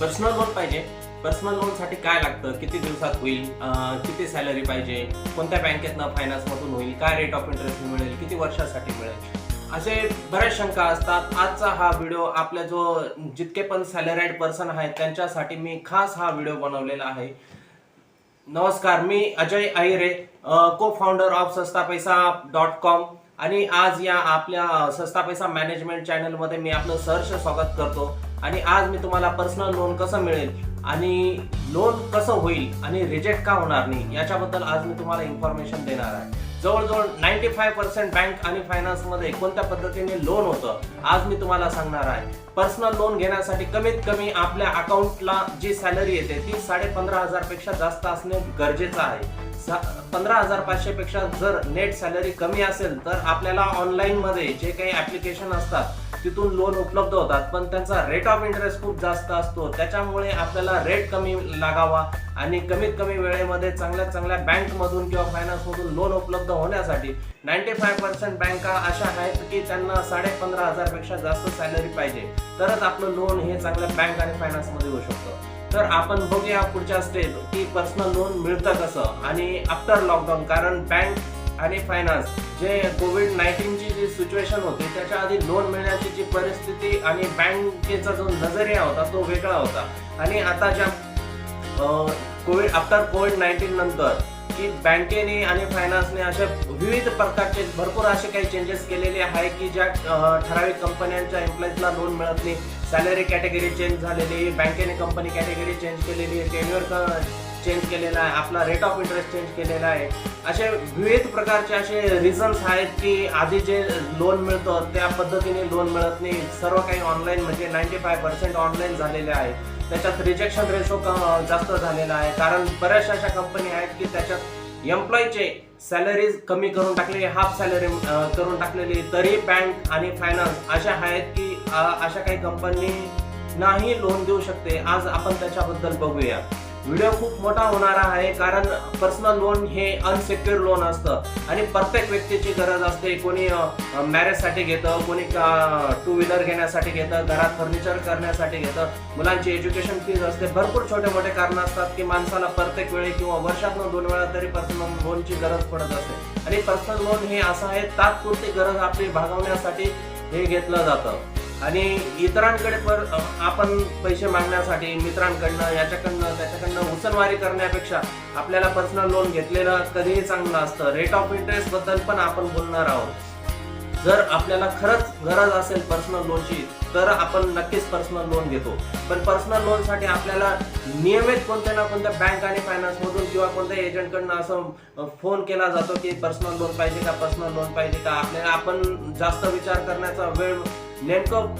Personal loan पाहिजे. Personal loan साठी काय लागतं, किती दिवसात होईल, किती सॅलरी पाहिजे, कोणत्या बँकेतनं फायनान्समधून होईल, काय रेट ऑफ इंटरेस्ट मिळेल, किती वर्षासाठी मिळेल, असे बऱ्याच शंका असतात. आजचा हा व्हिडिओ आपल्या जो जितके पण सॅलराईड पर्सन आहेत त्यांच्यासाठी मी खास हा व्हिडिओ बनवलेला आहे. नमस्कार, मी अजय आहिरे, को फाउंडर ऑफ सस्तापैसा.com आणि आज या आपल्या सस्ता पैसा मॅनेजमेंट चॅनल मध्ये मी आपलं सहर्ष स्वागत करतो. आणि आज मी तुम्हाला पर्सनल लोन कसं मिळेल आणि लोन कसं होईल आणि रिजेक्ट का होणार नाही याच्याबद्दल आज मी तुम्हाला इन्फॉर्मेशन देणार आहे. जवळजवळ 95% बँक आणि फायनान्स मध्ये कोणत्या पद्धतीने लोन होतं आज मी तुम्हाला सांगणार आहे. पर्सनल लोन घेण्यासाठी कमीत कमी आपल्या अकाउंटला जी सॅलरी येते ती 15,500 पेक्षा जास्त असणे गरजेचं आहे. 15,500 पेक्षा जर नेट सॅलरी कमी असेल तर आपल्याला ऑनलाईन मध्ये जे काही ऍप्लिकेशन असतात तिथून लोन उपलब्ध होतात, पण त्यांचा रेट ऑफ इंटरेस्ट खूप जास्त असतो. त्याच्यामुळे आपल्याला रेट कमी लागावा आणि कमीत कमी वेळेमध्ये चांगल्या बँक मधून किंवा फायनान्स मधून लोन उपलब्ध होण्यासाठी 95% बँका अशा आहेत की त्यांना 15,500 पेक्षा जास्त सॅलरी पाहिजे तरच आपलं लोन हे चांगल्या बँक आणि फायनान्स मध्ये होऊ शकतं. तर आपण बघूया पुढच्या स्टेप की पर्सनल लोन मिळतं कसं आणि आफ्टर लॉकडाऊन. कारण बँक आणि फायनान्स जे कोविड-19 ची जी सिच्युएशन होती त्याच्या आधी लोन मिळण्याची जी परिस्थिती आणि बँकेचा जो नजरिया होता तो वेगळा होता. आणि आता ज्या आफ्टर कोविड-19 नंतर की बँकेने आणि फायनान्सने अशा विविध प्रकारचे भरपूर असे काही चेंजेस केलेले आहे की ज्या ठराविक कंपन्यांच्या एम्प्लॉईजला लोन मिळत नाही. सॅलरी कॅटेगरी चेंज झालेली, बँकेने कंपनी कॅटेगरी चेंज केलेली, टेन्युअर चेंज केलेला आहे, आपला रेट ऑफ इंटरेस्ट चेंज केलेला आहे. असे विविध प्रकारचे असे रिझन्स आहेत की आधी जे लोन मिळतं त्या पद्धतीने लोन मिळत नाही. सर्व काही ऑनलाईन म्हणजे 95% ऑनलाईन झालेले आहे. त्याच्यात रिजेक्शन रेशो जास्त झालेला आहे कारण बऱ्याचशा अशा कंपनी आहेत की त्याच्यात एम्प्लॉईचे सॅलरीज कमी करून टाकलेली, हाफ सॅलरी करून टाकलेली, तरी बँक आणि फायनान्स अशा आहेत की अशा काही कंपनी नाही लोन देऊ शकते. आज आपण त्याच्याबद्दल बघूया. व्हिडिओ खूप मोठा होणार आहे कारण पर्सनल लोन हे अनसेक्युअर लोन असतं आणि प्रत्येक व्यक्तीची गरज असते. कोणी मॅरेजसाठी घेतं, कोणी टू व्हीलर घेण्यासाठी घेतं, घरात फर्निचर करण्यासाठी घेतं, मुलांची एज्युकेशन फीज असते. भरपूर छोटे मोठे कारण असतात की माणसाला प्रत्येक वेळी किंवा वर्षातून 2 वेळा तरी पर्सनल लोनची गरज पडत असते. आणि पर्सनल लोन हे असं आहे तात्पुरती गरज आपली भागवण्यासाठी हे घेतलं जातं. आणि इतरांकडे आपण पैसे मागण्यासाठी मित्रांकडनं याच्याकडनं त्याच्याकडनं उसनवारी करण्यापेक्षा आपल्याला पर्सनल लोन घेतलेलं कधीही चांगलं असतं. रेट ऑफ इंटरेस्ट बद्दल पण आपण बोलणार आहोत. जर आपल्याला खरंच गरज असेल पर्सनल लोनची तर आपण नक्कीच पर्सनल लोन घेतो. पण पर्सनल लोन साठी आपल्याला नियमित कोणत्या ना कोणत्या बँक आणि फायनान्स मधून किंवा कोणत्या एजंटकडनं असं फोन केला जातो की पर्सनल लोन पाहिजे का, पर्सनल लोन पाहिजे का. आपल्याला आपण जास्त विचार करण्याचा वेळ नेमकं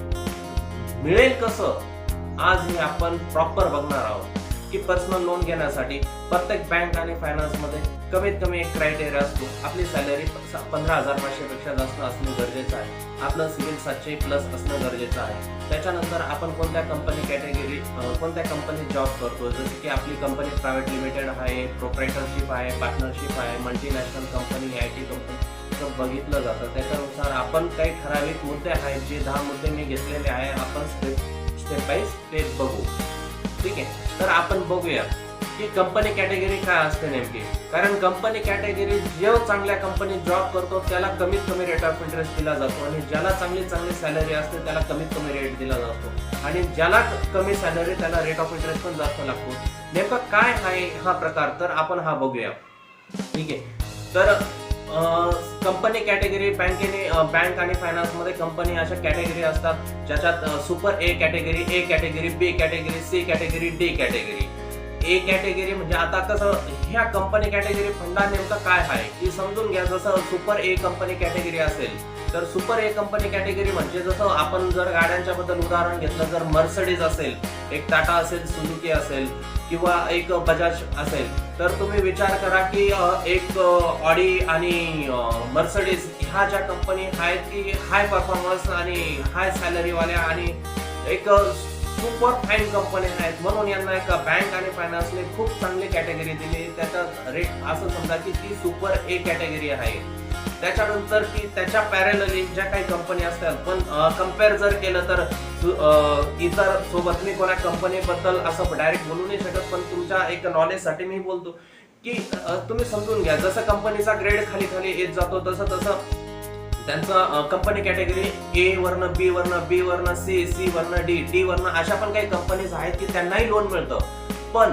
मिळेल कसं आज हे आपण प्रॉपर बघणार आहोत की पर्सनल लोन घेण्यासाठी प्रत्येक बँक आणि फायनान्स मध्ये कमीत कमी एक क्रायटेरिया असतो. आपली सॅलरी 15,500 पेक्षा जास्त असणं गरजेचं आहे. आपलं सिव्हिल 700+ असणं गरजेचं आहे. त्याच्यानंतर आपण कोणत्या कंपनीत जॉब करतो, जसं की आपली कंपनी प्रायव्हेट लिमिटेड आहे, प्रोप्रायटरशिप आहे, पार्टनरशिप आहे, मल्टीनॅशनल कंपनी, IT कंपनी बघितलं जातं. त्याच्यानुसार आपण काही ठराविक मुद्दे आहेत जे 10 मुद्दे मी घेतलेले आहे. आपण स्टेप बाय स्टेप बघू. ठीक आहे, तर आपण बघूया की कंपनी कॅटेगरी काय असते नेमकी. कारण कंपनी कॅटेगरी जो चांगल्या कंपनीत जॉब करतो त्याला कमीत कमी रेट ऑफ इंटरेस्ट दिला जातो आणि ज्याला चांगली सॅलरी असते त्याला कमीत कमी रेट दिला जातो आणि ज्याला कमी सॅलरी त्याला रेट ऑफ इंटरेस्ट पण जास्त लागतो. नेमकं काय आहे हा प्रकार तर आपण हा बघूया. ठीक आहे, तर कंपनी कॅटेगरी बँक आणि फायनान्स मध्ये कंपनी अशा कॅटेगरी असतात ज्याच्यात super A category, B category, C category, D category. A category म्हणजे आता कसं ह्या कंपनी कॅटेगरी फंडा नेमका काय आहे की समजून घ्या. जसं सुपर ए कंपनी कॅटेगरी असेल तर सुपर ए कंपनी कॅटेगरी म्हणजे जसं आपण जर गाड्यांच्या बद्दल उदाहरण घेतलं, जर मर्सिडीज असेल, एक टाटा असेल, सुझुकी असेल किंवा एक बजाज असेल तर तुम्ही विचार करा की एक ऑडी आणि मर्सिडीज ह्या ज्या कंपनी आहेत की हाय परफॉर्मन्स आणि हाय सॅलरी वाल्या आणि एक सुपर फाईन कंपनी आहेत म्हणून यांना एक बँक आणि फायनान्सने खूप चांगली कॅटेगरी दिली. त्याचा रेट असं समजा की ती सुपर ए कॅटेगरी आहे. त्याच्यानंतर की त्याच्या पॅरलली ज्या काही कंपनी असतात, पण कम्पेअर जर केलं तर इतर सोबत मी कोणा कंपनीबद्दल असं डायरेक्ट बोलू नाही शकत, पण तुमच्या एक नॉलेजसाठी मी बोलतो की तुम्ही समजून घ्या, जसं कंपनीचा ग्रेड खाली खाली येत जातो तसं तसं त्यांचं कंपनी कॅटेगरी ए वरनं बी वरनं बी वरनं सी वरनं डी वरनं अशा पण काही कंपनीज आहेत की त्यांनाही लोन मिळतं, पण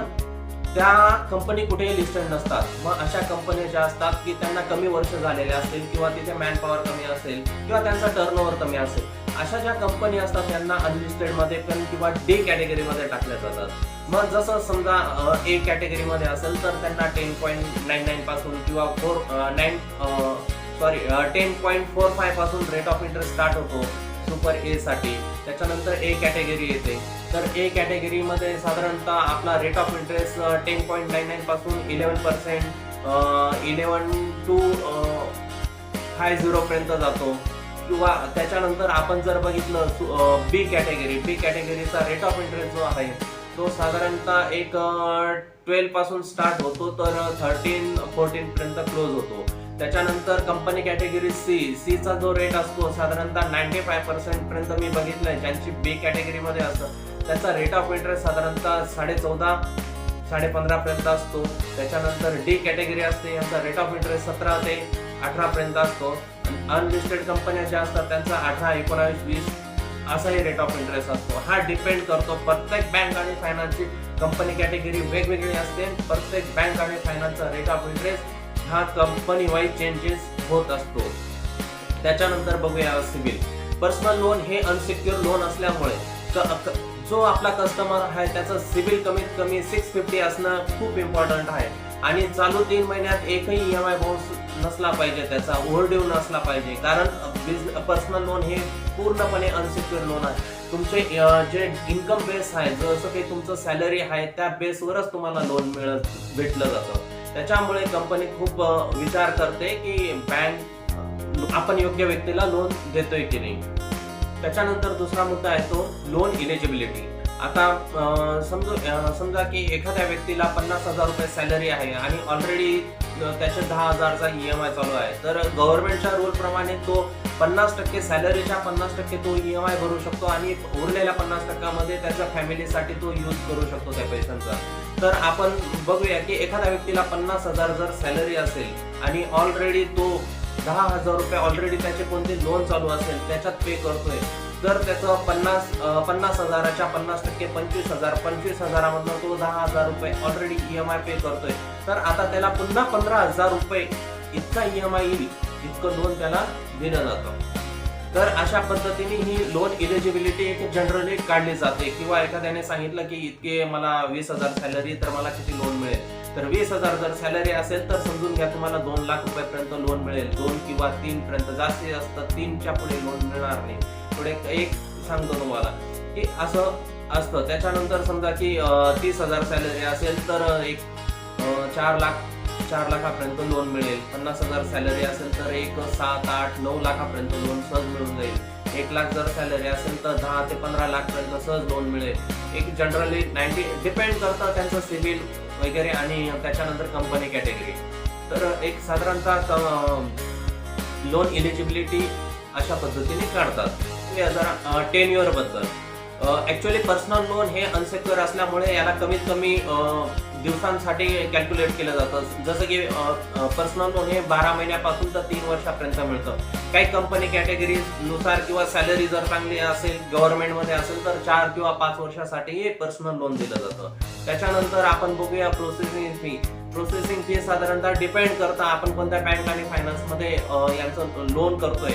त्या कंपनी कुठेही लिस्टेड नसतात. मग अशा कंपन्या ज्या असतात की त्यांना कमी वर्ष झालेले असतील किंवा तिथे मॅन पॉवर कमी असेल किंवा त्यांचा टर्नओव्हर कमी असेल, अशा ज्या कंपनी असतात त्यांना अनलिस्टेड मध्ये पण किंवा डी कॅटेगरीमध्ये टाकल्या जातात. मग जसं समजा ए कॅटेगरीमध्ये असेल तर त्यांना 10.99 पासून किंवा 10.45 पासून रेट ऑफ इंटरेस्ट स्टार्ट होतो सुपर ए साठी. त्याच्यानंतर ए कॅटेगरी येते, तर ए कॅटेगरी मध्ये साधारणतः आपला रेट ऑफ इंटरेस्ट 10.99 पासून 11%, 11 to 50 पर्यंत जातो. किंवा त्याच्यानंतर आपण जर बघितलं बी कॅटेगरीचा रेट ऑफ इंटरेस्ट जो आहे तो साधारणतः एक 12 पासून स्टार्ट होतो तर 13-14 पर्यंत क्लोज होतो. त्याच्यानंतर कंपनी कॅटेगरी सी चा जो रेट असतो साधारणतः 95% पर्यंत मी बघितलंय ज्यांची बी कॅटेगरीमध्ये असतं, त्याचा रेट ऑफ इंटरेस्ट साधारणतः 14.5-15 पर्यंत असतो. त्याच्यानंतर डी कॅटेगरी असते, यांचा रेट ऑफ इंटरेस्ट 17 ते 18 पर्यंत असतो. अनलिस्टेड कंपन्या ज्या असतात त्यांचा 18, 19, 20 असाही रेट ऑफ इंटरेस्ट असतो. हा डिपेंड करतो, प्रत्येक बँक आणि फायनान्सची कंपनी कॅटेगरी वेगवेगळी असते. प्रत्येक बँक आणि फायनान्सचा रेट ऑफ इंटरेस्ट हा कंपनी वाईज चेंजेस होत असतो. त्याच्यानंतर बघूया सिबिल. पर्सनल लोन हे अनसिक्युअर लोन असल्यामुळे जो आपला कस्टमर आहे त्याचं सिबिल कमीत कमी 650 असणं खूप इम्पॉर्टंट आहे. आणि चालू 3 महिन्यात एकही EMI बाउन्स नसला पाहिजे, त्याचा ओव्हरड्यू नसला पाहिजे, कारण पर्सनल लोन हे पूर्णपणे अनसिक्युअर लोन आहे. तुमचे जे इन्कम बेस आहे, जसं काही तुमचं सॅलरी आहे त्या बेसवरच तुम्हाला लोन भेटलं जातं. त्याच्यामुळे कंपनी खूप विचार करते की बँक आपण योग्य व्यक्तीला लोन देतोय की नाही. त्याच्यानंतर दुसरा मुद्दा आहे तो लोन इलिजिबिलिटी. आता समजा की एखाद्या व्यक्तीला 50,000 रुपये सॅलरी आहे आणि ऑलरेडी त्याचे 10,000चा EMI चालू आहे, तर गव्हर्नमेंटच्या रूल प्रमाणे तो 50% सॅलरीच्या 50% तो EMI भरू शकतो आणि उरलेल्या 50% मध्ये त्याच्या फॅमिलीसाठी तो यूज करू शकतो त्या पैशांचा. तर आपण बघूया की एखाद्या व्यक्तीला 50,000 जर सॅलरी असेल आणि ऑलरेडी तो 10,000 रुपये ऑलरेडी त्याचे कोणते लोन चालू असेल त्याच्यात पे करतोय, तर त्याचं 50,000च्या 50% 25,000, 25,000मधनं तो 10,000 रुपये ऑलरेडी EMI पे करतोय. तर आता त्याला पुन्हा 15,000 रुपये इतका EMI येईल, इतकं लोन त्याला दिलं जातं. तर अशा पद्धतीने ही लोन इलिजिबिलिटी एक जनरली काढली जाते. किंवा एखाद्याने सांगितलं की इतके मला 20,000 सॅलरी, तर मला किती लोन मिळेल, तर 20,000 जर सॅलरी असेल तर समजून घ्या तुम्हाला 2 लाख रुपयापर्यंत लोन मिळेल. 2 किंवा 3 पर्यंत, जास्तीत जास्त 3च्या पुढे लोन मिळणार नाही. पुढे एक सांगतो तुम्हाला की असं असतं. त्याच्यानंतर समजा की 30,000 सॅलरी असेल तर एक 4 लाखापर्यंत लोन मिळेल. 50,000 सॅलरी असेल तर एक 7, 8, 9 लाखापर्यंत लोन सहज मिळून जाईल. 1 लाख जर सॅलरी असेल तर 10 ते 15 लाखपर्यंत सहज लोन मिळेल. एक जनरली 90 डिपेंड करतं त्यांचं सिबिल वगैरे आणि त्याच्यानंतर कंपनी कॅटेगरी. तर एक साधारणतः लोन इलिजिबिलिटी अशा पद्धतीने काढतात. जरा टेन्युअर बद्दल, ऍक्च्युअली पर्सनल लोन हे अनसिक्युअर असल्यामुळे याला कमीत कमी दिवसांसाठी कॅल्क्युलेट केलं जातं. जसं की पर्सनल लोन हे 12 महिन्यापासून तर 3 वर्षापर्यंत मिळतं. काही कंपनी कॅटेगरी नुसार किंवा सॅलरी जर चांगली असेल, गव्हर्नमेंटमध्ये असेल तर 4 किंवा 5 वर्षासाठी हे पर्सनल लोन दिलं जातं. त्याच्यानंतर आपण बघूया प्रोसेसिंग फी. प्रोसेसिंग फी साधारणतः डिपेंड करतं आपण कोणत्या बँक आणि फायनान्समध्ये यांचं लोन करतोय.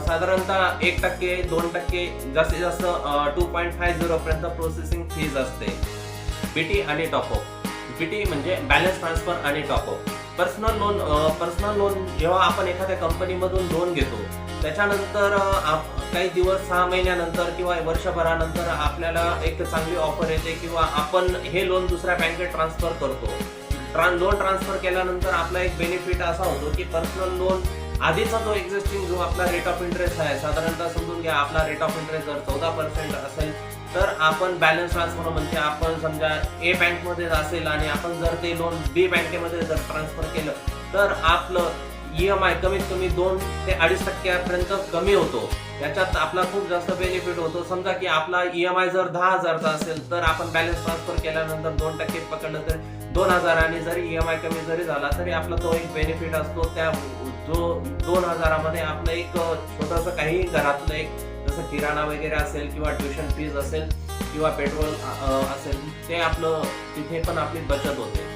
साधारणतः 1%, 2%, जास्तीत जास्त 2.50 पर्यंत प्रोसेसिंग फीज असते. बीटी आणि टॉपअप. बीटी म्हणजे बॅलन्स ट्रान्सफर आणि टॉपअप. पर्सनल लोन जेव्हा आपण एखाद्या कंपनीमधून लोन घेतो त्याच्यानंतर काही दिवस 6 महिन्यानंतर किंवा वर्षभरानंतर आपल्याला एक चांगली ऑफर येते किंवा आपण हे लोन दुसऱ्या बँकेत ट्रान्सफर करतो. लोन ट्रान्सफर केल्यानंतर आपला एक बेनिफिट असा होतो की पर्सनल लोन आधीचा जो एक्झिस्टिंग जो आपला रेट ऑफ इंटरेस्ट आहे, साधारणतः समजून घ्या आपला रेट ऑफ इंटरेस्ट जर 14% असेल तर आपण बॅलन्स ट्रान्सफर म्हणजे आपण समजा ए बँकमध्ये असेल आणि आपण जर ते लोन बी बँकेमध्ये जर ट्रान्सफर केलं तर आपलं EMI कमीत कमी 2 ते 2.5% कमी होतो. याच्यात आपला खूप जास्त बेनिफिट होतो. समजा की आपला EMI जर 10,000चा असेल तर आपण बॅलन्स ट्रान्सफर केल्यानंतर 2% पकडलं तर 2,000 आणि जरी EMI कमी जरी झाला तरी आपला तो एक बेनिफिट असतो. त्या जो 2,000 मध्ये आपलं एक छोटंसं काही घरातलं एक जसं किराणा वगैरे असेल किंवा ट्युशन फीज असेल किंवा पेट्रोल असेल ते आपलं तिथे पण आपली बचत होते.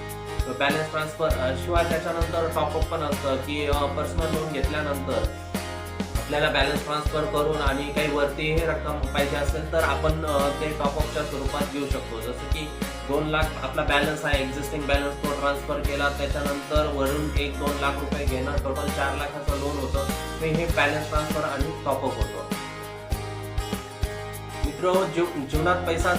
बॅलन्स ट्रान्सफर शिवाय त्याच्यानंतर टॉपअप पण असतं की पर्सनल लोन घेतल्यानंतर आपल्याला बॅलन्स ट्रान्सफर करून आणि काही वरती हे रक्कम पाहिजे असेल तर आपण ते टॉपअपच्या स्वरूपात घेऊ शकतो. जसं की 2 लाख आपला बॅलन्स आहे, एक्झिस्टिंग बॅलन्स तो ट्रान्सफर केला, त्याच्यानंतर वरून 1-2 लाख रुपये घेणं, टोटल 4 लाखाचं लोन होतं. हे बॅलन्स ट्रान्सफर आणि टॉपअप होतं. मित्र, जीवनात पैसा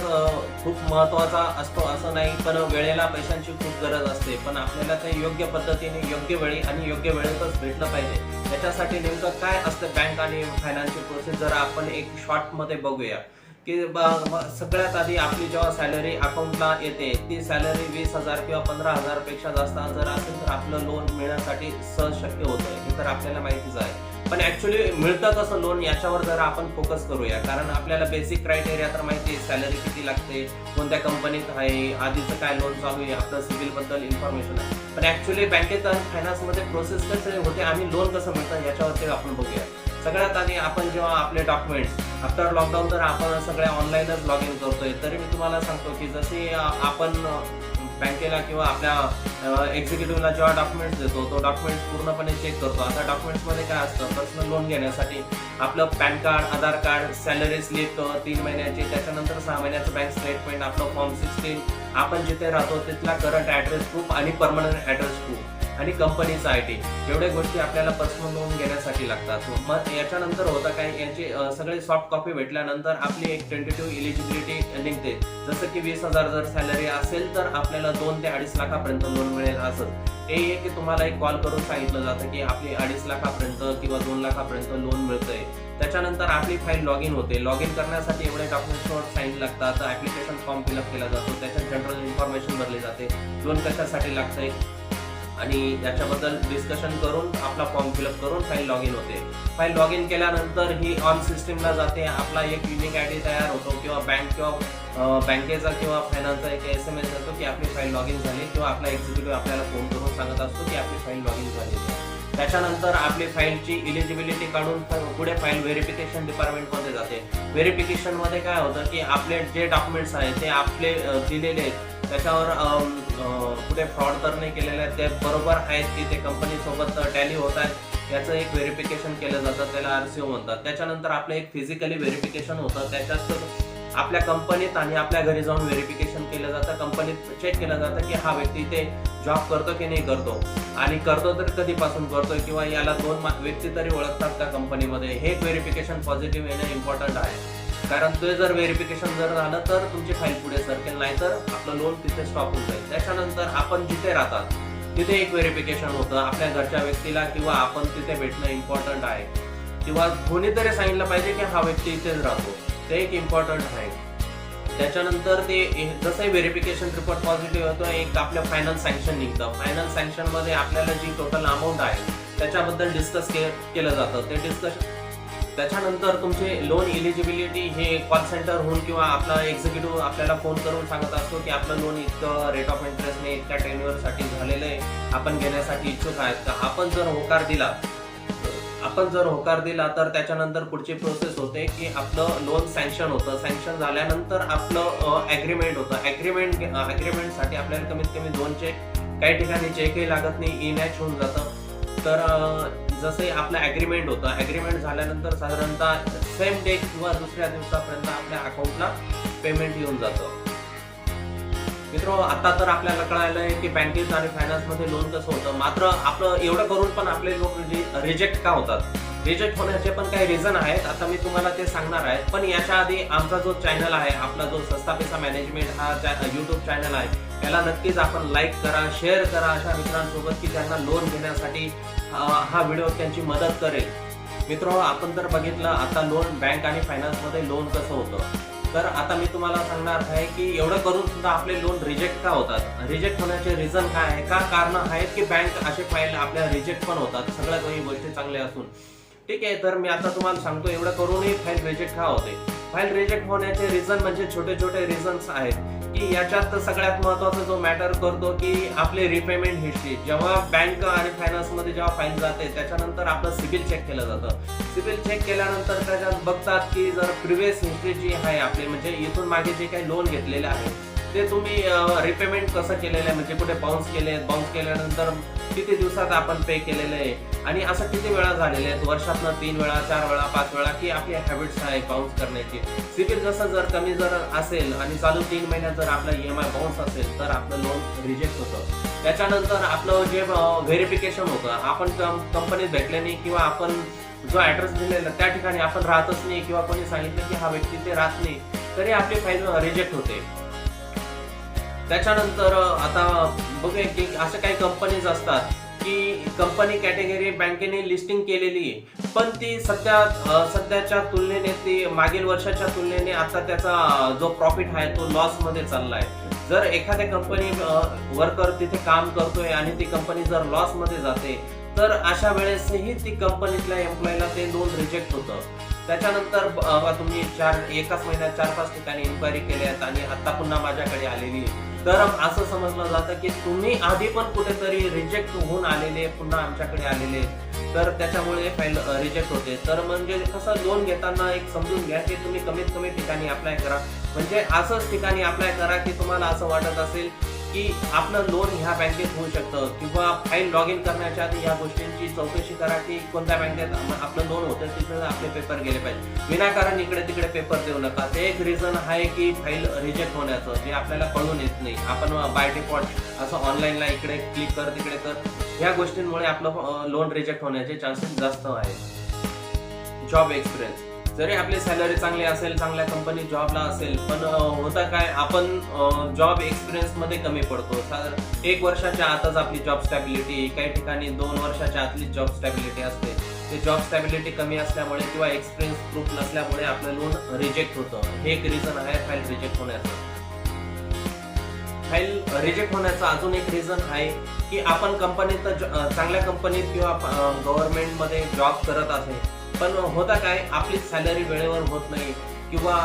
खूप महत्वाचा असतो असं नाही, पण वेळेला पैशांची खूप गरज असते. पण आपल्याला ते योग्य पद्धतीने योग्य वेळी आणि योग्य वेळेतच भेटलं पाहिजे. त्याच्यासाठी नेमकं काय असतं बँक आणि फायनान्सची प्रोसेस जर आपण एक शॉर्ट मध्ये बघूया की सगळ्यात आधी आपली जेव्हा सॅलरी अकाउंटला येते ती सॅलरी 20,000 किंवा 15,000 पेक्षा जास्त जर असेल तर आपलं लोन मिळण्यासाठी सहज शक्य होतं. हे तर आपल्याला माहितीच आहे. पण ऍक्च्युली मिळतं कसं लोन याच्यावर जरा आपण फोकस करूया. कारण आपल्याला बेसिक क्रायटेरिया तर माहिती आहे, सॅलरी किती लागते, कोणत्या कंपनीत आहे, आधीचं काय लोन चालू आहे, आपलं सिव्हिल बद्दल इन्फॉर्मेशन आहे. पण ऍक्च्युली बँकेत आणि फायनान्समध्ये प्रोसेस कसे होते आणि लोन कसं मिळतं याच्यावरती आपण बघूया. सगळ्यात आधी आपण जेव्हा आपले डॉक्युमेंट्स आफ्टर लॉकडाऊन तर आपण सगळे ऑनलाईनच लॉग इन करतोय. तरी मी तुम्हाला सांगतो की जसे आपण बँकेला किंवा आपल्या एक्झिक्युटिव्हला जेव्हा डॉक्युमेंट्स देतो तो डॉक्युमेंट्स पूर्णपणे चेक करतो. आता डॉक्युमेंट्समध्ये काय असतं, पर्सनल लोन घेण्यासाठी आपलं पॅन कार्ड, आधार कार्ड, सॅलरी स्लिप 3 महिन्याची, त्याच्यानंतर 6 महिन्याचं बँक स्टेटमेंट, आपलं फॉर्म 16, आपण जिथे राहतो तिथला करंट ॲड्रेस प्रूफ आणि परमनंट ॲड्रेस प्रूफ आणि कंपनीचा IT, एवढ्या गोष्टी आपल्याला पर्सनल लोन घेण्यासाठी लागतात. मग याच्यानंतर होतं काय, याची सगळे सॉफ्ट कॉपी भेटल्यानंतर आपली एक टेंटेटिव्ह इलिजिबिलिटी निघते. जसं की 20,000 जर सॅलरी असेल तर आपल्याला 2 ते 2.5 लाखापर्यंत लोन मिळेल. असं हे की तुम्हाला एक कॉल करून सांगितलं जातं की आपली 2.5 लाखापर्यंत किंवा 2 लाखापर्यंत लोन मिळतंय. त्याच्यानंतर आपली फाईल लॉग इन होते. लॉग इन करण्यासाठी एवढे डॉक्युमेंट्सवर साईन लागतात, ऍप्लिकेशन फॉर्म फिलअप केला जातो, त्याच्यात जनरल इन्फॉर्मेशन भरली जाते, लोन कशासाठी लागतंय आणि याच्याबद्दल डिस्कशन करून आपला फॉर्म फिलअप करून फाईल लॉग इन होते. फाईल लॉग इन केल्यानंतर ही ऑन सिस्टीमला जाते. आपला एक युनिक ID तयार होतो किंवा बँक किंवा बँकेचा किंवा फायनान्सचा एक SMS येतो की आपली फाईल लॉग इन झाली किंवा आपला एक्झिक्युटिव्ह आपल्याला फोन करून सांगत असतो की आपली फाईल लॉग इन झाली. त्याच्यानंतर आपली फाईलची इलिजिबिलिटी काढून पुढे फाईल व्हेरिफिकेशन डिपार्टमेंटमध्ये जाते. व्हेरिफिकेशनमध्ये काय होतं की आपले जे डॉक्युमेंट्स आहेत ते आपले दिलेले आहेत त्याच्यावर कुठे फ्रॉड तर नाही केलेले आहेत, ते बरोबर आहेत की ते कंपनीसोबत टॅली होत आहेत याचं एक व्हेरिफिकेशन केलं जातं, त्याला RCO म्हणतात. त्याच्यानंतर आपलं एक फिजिकली व्हेरिफिकेशन होतं, त्याच्यात आपल्या कंपनीत आणि आपल्या घरी जाऊन व्हेरिफिकेशन केलं जातं. कंपनीत चेक केलं जातं की हा व्यक्ती इथे जॉब करतो की नाही करतो आणि करतो तर कधीपासून करतोय किंवा याला 2 व्यक्ती तरी ओळखतात का कंपनीमध्ये. हे एक व्हेरिफिकेशन पॉझिटिव्ह येणं इम्पॉर्टंट आहे. कारण ते जर व्हेरिफिकेशन जर झालं तर तुमची फाईल पुढे सरकेल, नाहीतर आपलं लोन तिथे स्टॉप होऊन जाईल. त्याच्यानंतर आपण जिथे राहतात तिथे एक व्हेरिफिकेशन होतं. आपल्या घरच्या व्यक्तीला किंवा आपण तिथे भेटणं इम्पॉर्टंट आहे किंवा कोणीतरी सांगितलं पाहिजे की हा व्यक्ती इथेच राहतो, ते एक इम्पॉर्टंट आहे. त्याच्यानंतर ते जसंही व्हेरिफिकेशन रिपोर्ट पॉझिटिव्ह होतो, एक आपलं फायनल सँक्शन निघतं. फायनल सँक्शनमध्ये आपल्याला जी टोटल अमाऊंट आहे त्याच्याबद्दल डिस्कस केलं जातं. ते डिस्कशन त्याच्यानंतर तुमचे लोन इलिजिबिलिटी हे कॉल सेंटरहून किंवा आपला एक्झिक्युटिव्ह आपल्याला फोन करून सांगत असतो की आपलं लोन इतकं रेट ऑफ इंटरेस्टने इतक्या टेन्युअरसाठी झालेलं आहे, आपण घेण्यासाठी इच्छुक आहेत का. आपण जर होकार दिला तर त्याच्यानंतर पुढची प्रोसेस होते की आपलं लोन सँक्शन होतं. सँक्शन झाल्यानंतर आपलं ॲग्रीमेंट होतं. ॲग्रीमेंटसाठी आपल्याला कमीत कमी 2 चेक, काही ठिकाणी चेकही लागत नाही, E-match होऊन जातं. तर जसे आपलं ॲग्रीमेंट होतं, ॲग्रीमेंट झाल्यानंतर साधारणतः सेम डे किंवा दुसऱ्या दिवसापर्यंत आपल्या अकाउंटला पेमेंट येऊन जातं. मित्र, आता तर आपल्याला कळायलं आहे की बँकेत आणि फायनान्समध्ये लोन कसं होतं. मात्र आपलं एवढं करून पण आपले लोन रिजेक्ट का होतात, रिजेक्ट होण्याचे पण काही रिझन आहेत. आता मी तुम्हाला ते सांगणार आहे. पण याच्या आधी आमचा जो चॅनल आहे, आपला जो सस्ता पैसा मॅनेजमेंट हा YouTube चॅनल आहे, याला नक्कीच आपण लाईक करा, शेअर करा अशा मित्रांसोबत की त्यांना लोन घेण्यासाठी हा व्हिडिओ त्यांची मदत करेल. मित्र, आपण जर बघितलं आता लोन बँक आणि फायनान्समध्ये लोन कसं होतं तर आता मी तुम्हाला सांगणार आहे की एवढं करून सुद्धा आपले लोन रिजेक्ट का होतात, रिजेक्ट होण्याचे रिझन काय आहे, का कारण आहेत की बँक असे फाईल आपल्या रिजेक्ट पण होतात, सगळ्या काही गोष्टी चांगल्या असून. ठीक आहे, तर मी आता तुम्हाला सांगतो एवढं करूनही फाईल रिजेक्ट का होते. फाईल रिजेक्ट होण्याचे रिझन म्हणजे छोटे छोटे रिझन्स आहेत की याच्यात सगळ्यात महत्त्वाचा जो मॅटर करतो की आपले रिपेमेंट हिस्ट्री. जेव्हा बँक आणि फायनान्स मध्ये जेव्हा फाईल जाते त्याच्यानंतर आपलं सिबिल चेक केलं जातं. सिबिल चेक केल्यानंतर त्याच्यात बघतात की जर प्रिव्हियस हिस्ट्री जी आहे आपली, म्हणजे इथून मागे जे काही लोन घेतलेले आहे ते तुम्ही रिपेमेंट कसं केलेलं आहे, म्हणजे कुठे बाउन्स केले, बाउन्स केल्यानंतर किती दिवसात आपण पे केलेलं आहे आणि असं किती वेळा झालेले आहेत, वर्षातनं 3 वेळा 4 वेळा 5 वेळा, की आपली हॅबिट्स आहे बाउन्स करण्याची. सिबिल जसं जर कमी जर असेल आणि चालू 3 महिन्यात जर आपला EMI बाउन्स असेल तर आपलं लोन रिजेक्ट होतं. त्याच्यानंतर आपलं जे व्हेरिफिकेशन होतं, आपण कंपनीत भेटले नाही किंवा आपण जो ऍड्रेस दिलेला त्या ठिकाणी आपण राहतच नाही किंवा कोणी सांगितलं की हा व्यक्ती ते राहत नाही, तरी आपली फाईल रिजेक्ट होते. त्याच्यानंतर आता बघूया की अशा काही कंपनीज असतात की कंपनी कॅटेगरी बँकेने लिस्टिंग केलेली आहे, पण ती सध्याच्या तुलनेने, ती मागील वर्षाच्या तुलनेने आता त्याचा जो प्रॉफिट आहे तो लॉस मध्ये चाललाय. जर एखाद्या कंपनी वर्कर तिथे काम करतोय आणि ती कंपनी जर लॉस मध्ये जाते तर अशा वेळेसही ती कंपनीतल्या एम्प्लॉईला ते लोन रिजेक्ट होतं. त्याच्यानंतर तुम्ही एकाच महिन्यात 4-5 ठिकाणी इन्क्वायरी केल्यात आणि आता पुन्हा माझ्याकडे आलेली, तर असं समजलं जातं की तुम्ही आधी पण कुठेतरी रिजेक्ट होऊन आलेले, पुन्हा आमच्याकडे आलेले, तर त्याच्यामुळे फाईल रिजेक्ट होते. तर म्हणजे कसं लोन घेताना एक समजून घ्या की तुम्ही कमीत कमी ठिकाणी अप्लाय करा, म्हणजे असंच ठिकाणी अप्लाय करा की तुम्हाला असं वाटत असेल की आपलं लोन ह्या बँकेत होऊ शकतं, किंवा फाईल लॉग इन करण्याच्या आधी या गोष्टींची चौकशी करा की कोणत्या बँकेत आपलं लोन होतं, तिथे आपले पेपर गेले पाहिजे. विनाकारण इकडे तिकडे पेपर देऊ नका. ते एक रिझन आहे की फाईल रिजेक्ट होण्याचं, जे आपल्याला कळून येत नाही. आपण बाय डिफॉल्ट असं ऑनलाईनला इकडे क्लिक कर तिकडे कर, ह्या गोष्टींमुळे आपलं लोन रिजेक्ट होण्याचे चान्सेस जास्त आहेत. जॉब एक्सपिरियन्स, जरी आपली सॅलरी चांगली असेल, चांगल्या कंपनीत जॉबला असेल, पण होता काय, आपण जॉब एक्सपिरियन्स मध्ये कमी पडतो. 1 वर्षाच्या आतच आपली जॉब स्टॅबिलिटी, काही ठिकाणी 2 वर्षाच्या आतली जॉब स्टॅबिलिटी असते. ते जॉब स्टॅबिलिटी कमी असल्यामुळे किंवा एक्सपिरियन्स प्रूफ नसल्यामुळे आपलं लोन रिजेक्ट होतं. हे एक रिझन आहे फाईल रिजेक्ट होण्याचं. फाईल रिजेक्ट होण्याचं अजून एक रिझन आहे की आपण कंपनीत, चांगल्या कंपनीत किंवा गव्हर्नमेंट मध्ये जॉब करत असेल, पण होता काय, आपली सॅलरी वेळेवर होत नाही किंवा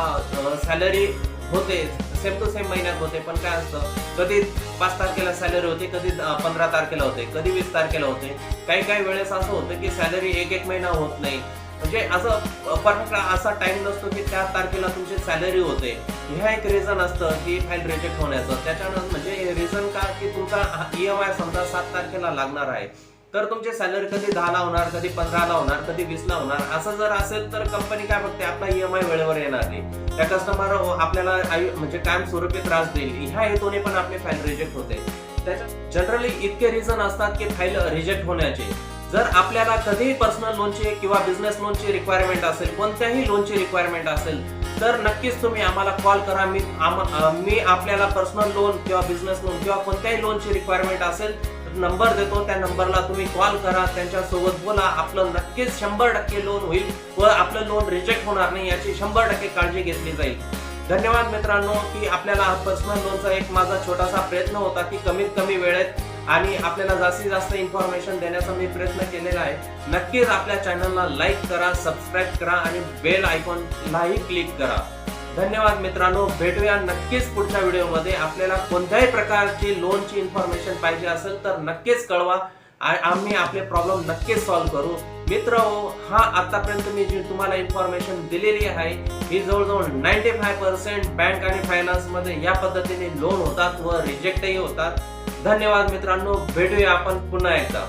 सॅलरी होते सेम टू सेम महिन्यात होते, पण काय असतं, कधी 5 तारखेला सॅलरी होते, कधी 15 तारखेला होते, कधी 20 तारखेला होते. काही वेळेस असं होतं की सॅलरी एक महिना होत नाही, म्हणजे असं परफेक्ट असा टाइम नसतो की त्या तारखेला तुमची सॅलरी होते. ह्या एक रिझन असतं की फाईल रिजेक्ट होण्याचं. त्याच्यानंतर म्हणजे रिझन का, की तुमचा EMI समजा 7 तारखेला लागणार आहे, तर तुमची सॅलरी कधी 10ला होणार, कधी 15ला होणार, कधी 20ला होणार. असं जर असेल तर कंपनी काय बघते, आपला EMI वेळेवर येणार नाही, त्या कस्टमर आपल्याला म्हणजे कायमस्वरूपी त्रास देईल. ह्या हेतूने पण आपली फाईल रिजेक्ट होते. त्याच्यात जनरली इतके रिझन असतात की फाईल रिजेक्ट होण्याचे. जर आपल्याला कधीही पर्सनल लोनची किंवा बिझनेस लोनची रिक्वायरमेंट असेल, कोणत्याही लोनची रिक्वायरमेंट असेल, तर नक्कीच तुम्ही आम्हाला कॉल करा. मी आपल्याला पर्सनल लोन किंवा बिझनेस लोन किंवा कोणत्याही लोनची रिक्वायरमेंट असेल नंबर देतो, त्या नंबरला तुम्ही कॉल करा, त्यांच्यासोबत बोला. आपलं नक्कीच 100% लोन होईल व आपलं लोन रिजेक्ट होणार नाही याची 100% काळजी घेतली जाईल. धन्यवाद मित्रांनो, की आपल्याला पर्सनल लोनचा एक माझा छोटासा प्रयत्न होता की कमीत कमी वेळेत आणि आपल्याला जास्तीत जास्त इन्फॉर्मेशन देण्याचा मी प्रयत्न केलेला आहे. नक्कीच आपल्या चॅनलला लाईक करा, सबस्क्राईब करा आणि बेल आयकॉनलाही क्लिक करा. धन्यवाद मित्रांनो, भेटूया नक्कीच पुढच्या व्हिडिओमध्ये. आपल्याला कोणत्याही प्रकारची लोनची इन्फॉर्मेशन पाहिजे असेल तर नक्कीच कळवा, आम्ही आपले प्रॉब्लेम नक्कीच सॉल्व्ह करू. मित्र हो, हा आतापर्यंत मी जी तुम्हाला इन्फॉर्मेशन दिलेली आहे ही जवळजवळ 95% बँक आणि फायनान्स मध्ये या पद्धतीने लोन होतात व रिजेक्टही होतात. धन्यवाद मित्रांनो, भेटूया आपण पुन्हा एकदा.